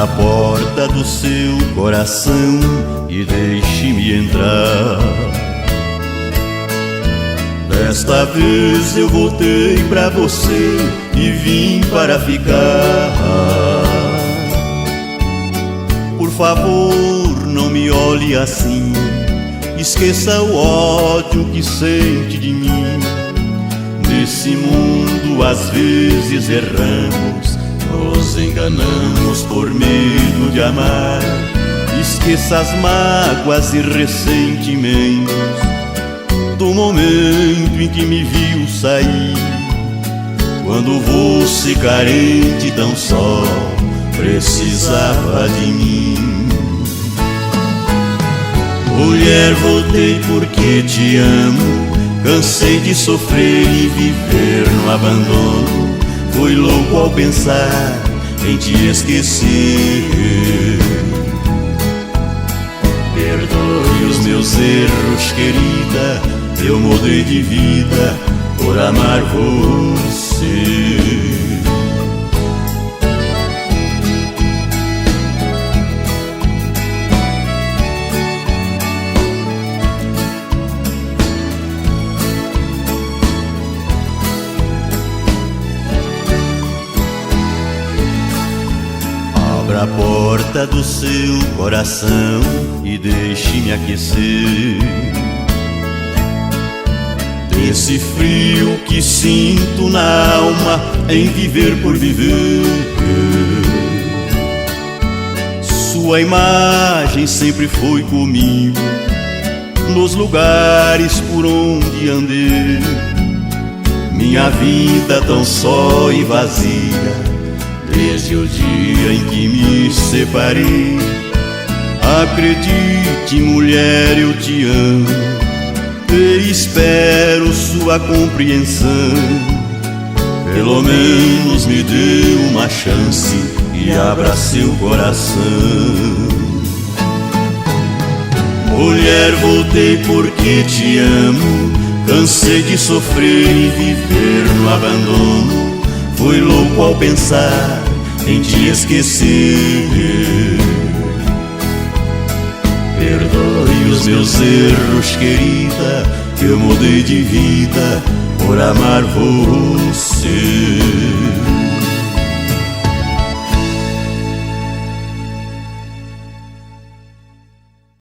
Abra a porta do seu coração e deixe-me entrar. Desta vez eu voltei pra você e vim para ficar. Por favor, não me olhe assim, esqueça o ódio que sente de mim. Nesse mundo às vezes erramos, nos enganamos por medo de amar. Esqueça as mágoas e ressentimentos do momento em que me viu sair, quando você, carente, tão só precisava de mim. Mulher, voltei porque te amo, cansei de sofrer e viver no abandono. Fui louco ao pensar em te esquecer. Perdoe os meus erros, querida, eu mudei de vida por amar você. Abra a porta do seu coração e deixe-me aquecer desse frio que sinto na alma em viver por viver. Sua imagem sempre foi comigo nos lugares por onde andei. Minha vida tão só e vazia desde o dia em que me separei. Acredite, mulher, eu te amo e espero sua compreensão. Pelo menos me dê uma chance e abra seu coração. Mulher, voltei porque te amo, cansei de sofrer e viver no abandono. Fui louco ao pensar em te esquecer. Perdoe os meus erros, querida, eu mudei de vida por amar você.